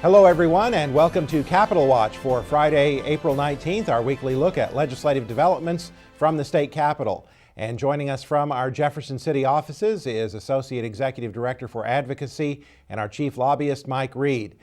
Hello everyone, and welcome to Capitol Watch for Friday, April 19th, our weekly look at legislative developments from the state capitol. And joining us from our Jefferson City offices is Associate Executive Director for Advocacy and our Chief Lobbyist, Mike Reed.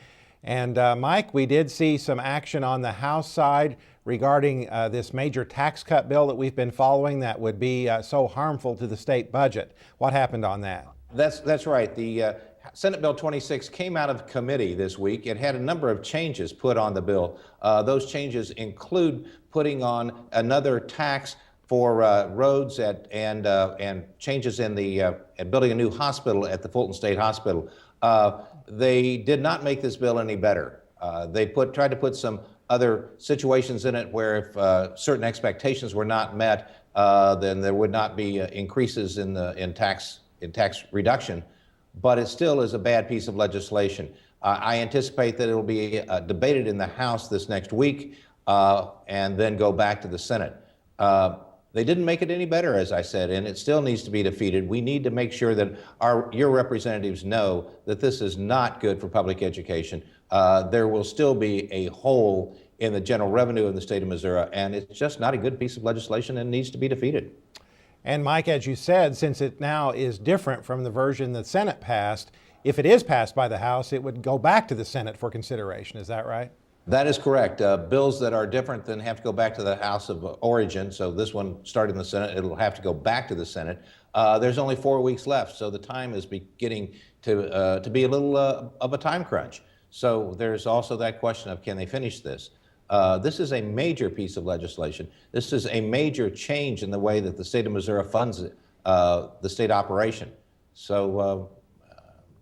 And Mike, we did see some action on the House side regarding this major tax cut bill that we've been following that would be so harmful to the state budget. What happened on that? That's right. The Senate Bill 26 came out of committee this week. It had a number of changes put on the bill. Those changes include putting on another tax for roads and changes in the building a new hospital at the Fulton State Hospital. They did not make this bill any better. They tried to put some other situations in it where if certain expectations were not met, then there would not be increases in tax reduction. But it still is a bad piece of legislation. I anticipate that it will be debated in the House this next week and then go back to the Senate. They didn't make it any better, as I said, and it still needs to be defeated. We need to make sure that your representatives know that this is not good for public education. There will still be a hole in the general revenue of the state of Missouri, and it's just not a good piece of legislation and needs to be defeated. And Mike, as you said, since it now is different from the version the Senate passed, if it is passed by the House, it would go back to the Senate for consideration. Is that right? That is correct. Bills that are different then have to go back to the House of origin. So this one started in the Senate. It'll have to go back to the Senate. There's only 4 weeks left, so the time is beginning to be a little of a time crunch. So there's also that question of, can they finish this? This is a major piece of legislation. This is a major change in the way that the state of Missouri funds the state operation. So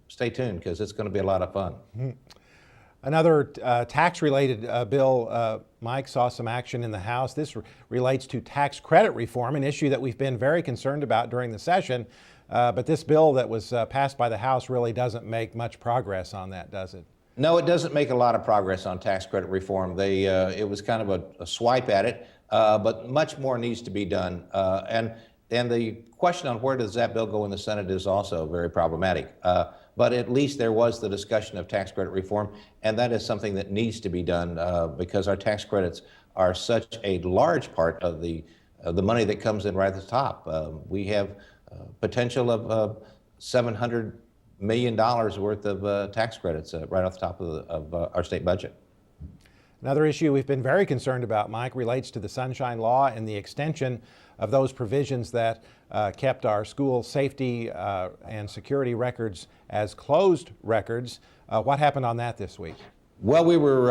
stay tuned, because it's going to be a lot of fun. Mm-hmm. Another tax-related bill, Mike, saw some action in the House. This relates to tax credit reform, an issue that we've been very concerned about during the session. But this bill that was passed by the House really doesn't make much progress on that, does it? No, it doesn't make a lot of progress on tax credit reform. It was kind of a swipe at it, but much more needs to be done. And the question on where does that bill go in the Senate is also very problematic. But at least there was the discussion of tax credit reform, and that is something that needs to be done because our tax credits are such a large part of the money that comes in right at the top. We have potential of $700 million worth of tax credits right off the top of our state budget. Another issue we've been very concerned about, Mike, relates to the Sunshine Law and the extension of those provisions that kept our school safety and security records as closed records. What happened on that this week? Well, we were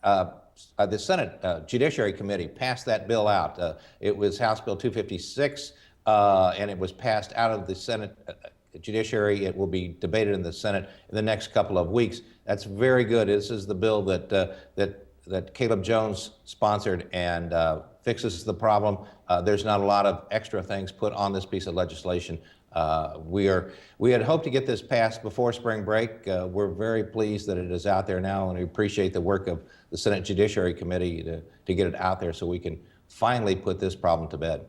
the Senate Judiciary Committee passed that bill out. It was House Bill 256, and it was passed out of the Senate Judiciary. It will be debated in the Senate in the next couple of weeks. That's very good. This is the bill that Caleb Jones sponsored and fixes the problem. There's not a lot of extra things put on this piece of legislation. We had hoped to get this passed before spring break. We're very pleased that it is out there now, and we appreciate the work of the Senate Judiciary Committee to get it out there so we can finally put this problem to bed.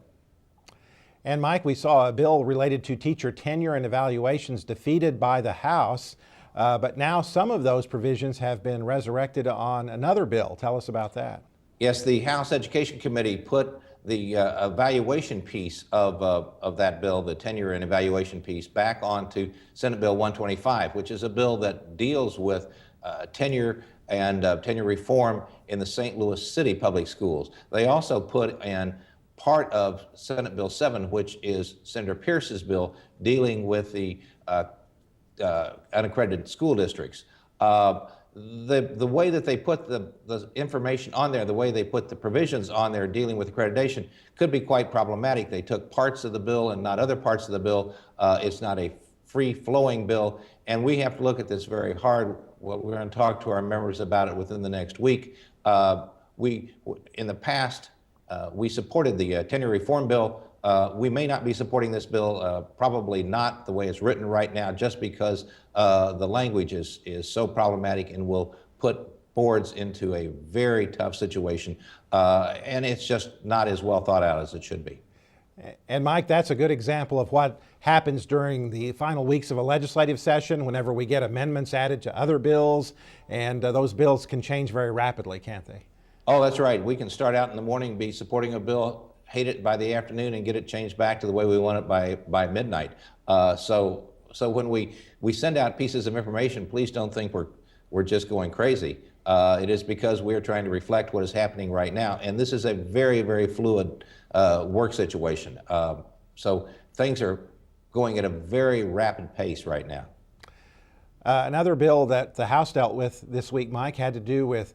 And Mike, we saw a bill related to teacher tenure and evaluations defeated by the House, but now some of those provisions have been resurrected on another bill. Tell us about that. Yes, the House Education Committee put the evaluation piece of that bill, the tenure and evaluation piece, back onto Senate Bill 125, which is a bill that deals with tenure and tenure reform in the St. Louis City Public Schools. They also put in part of Senate Bill 7, which is Senator Pierce's bill dealing with the unaccredited school districts. The way that they put the information on there, the way they put the provisions on there dealing with accreditation could be quite problematic. They took parts of the bill and not other parts of the bill. It's not a free-flowing bill, and we have to look at this very hard. Well, we're going to talk to our members about it within the next week. In the past, we supported the tenure reform bill. We may not be supporting this bill, probably not the way it's written right now, just because the language is so problematic and will put boards into a very tough situation. And it's just not as well thought out as it should be. And Mike, that's a good example of what happens during the final weeks of a legislative session whenever we get amendments added to other bills, and those bills can change very rapidly, can't they? Oh, that's right. We can start out in the morning, be supporting a bill, hate it by the afternoon, and get it changed back to the way we want it by midnight. So when we send out pieces of information, please don't think we're just going crazy. It is because we're trying to reflect what is happening right now, and this is a very, very fluid work situation. So things are going at a very rapid pace right now. Another bill that the House dealt with this week, Mike, had to do with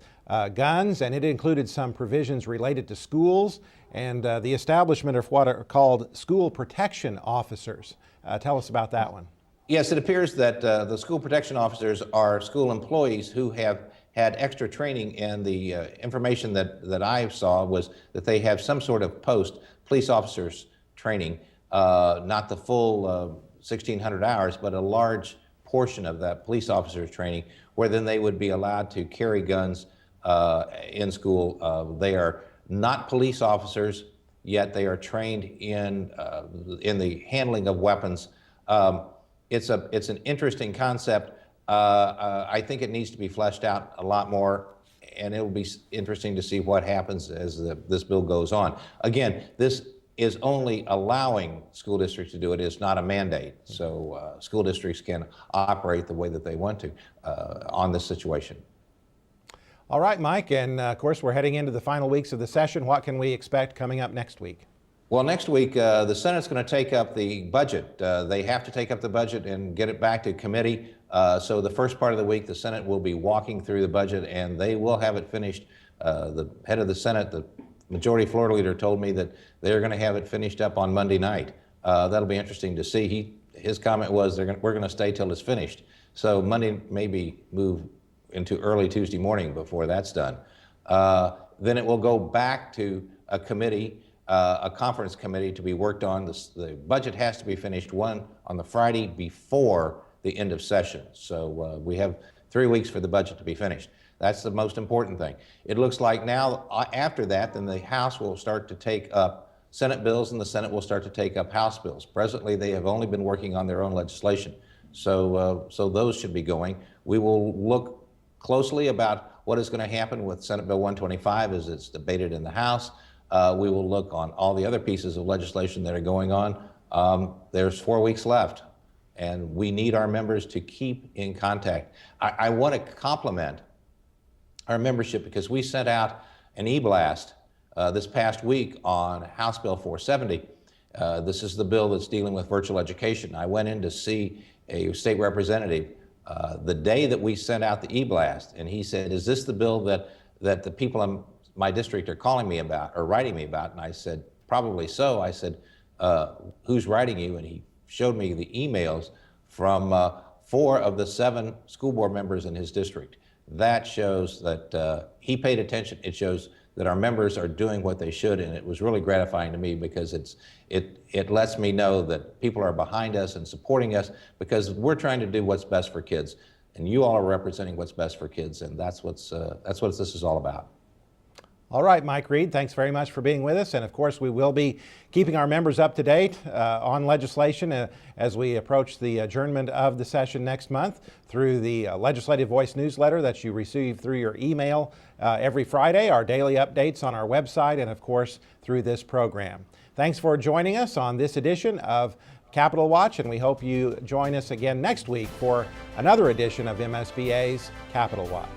guns, and it included some provisions related to schools and the establishment of what are called school protection officers. Tell us about that one. Yes, it appears that the school protection officers are school employees who have had extra training, and the information that I saw was that they have some sort of police officers training, not the full 1,600 hours, but a large portion of that police officers training, where then they would be allowed to carry guns in school. They are not police officers, yet they are trained in the handling of weapons. It's an interesting concept. I think it needs to be fleshed out a lot more, and it will be interesting to see what happens as this bill goes on. Again, this is only allowing school districts to do it. It's not a mandate. So school districts can operate the way that they want to on this situation. All right, Mike, and of course we're heading into the final weeks of the session. What can we expect coming up next week? Well, next week, the Senate's going to take up the budget. They have to take up the budget and get it back to committee. So the first part of the week, the Senate will be walking through the budget, and they will have it finished. The head of the Senate, the Majority Floor Leader, told me that they're going to have it finished up on Monday night. That'll be interesting to see. His comment was, we're going to stay till it's finished. So Monday maybe move into early Tuesday morning before that's done. Then it will go back to a committee, a conference committee, to be worked on. The budget has to be finished on the Friday before the end of session. So we have 3 weeks for the budget to be finished. That's the most important thing. It looks like now, after that, then the House will start to take up Senate bills, and the Senate will start to take up House bills. Presently, they have only been working on their own legislation. So those should be going. We will look closely about what is going to happen with Senate Bill 125 as it's debated in the House. We will look on all the other pieces of legislation that are going on. There's 4 weeks left, and we need our members to keep in contact. I want to compliment our membership because we sent out an e-blast this past week on House Bill 470. This is the bill that's dealing with virtual education. I went in to see a state representative the day that we sent out the e-blast, and he said, "Is this the bill that the people in my district are calling me about or writing me about?" And I said, "Probably so." I said, "Who's writing you?" And he showed me the emails from 4 of the 7 school board members in his district. That shows that he paid attention. It shows that our members are doing what they should, and it was really gratifying to me because it lets me know that people are behind us and supporting us because we're trying to do what's best for kids, and you all are representing what's best for kids, and that's what this is all about. All right, Mike Reed, thanks very much for being with us. And of course, we will be keeping our members up to date on legislation as we approach the adjournment of the session next month through the Legislative Voice newsletter that you receive through your email every Friday, our daily updates on our website, and of course, through this program. Thanks for joining us on this edition of Capitol Watch, and we hope you join us again next week for another edition of MSBA's Capitol Watch.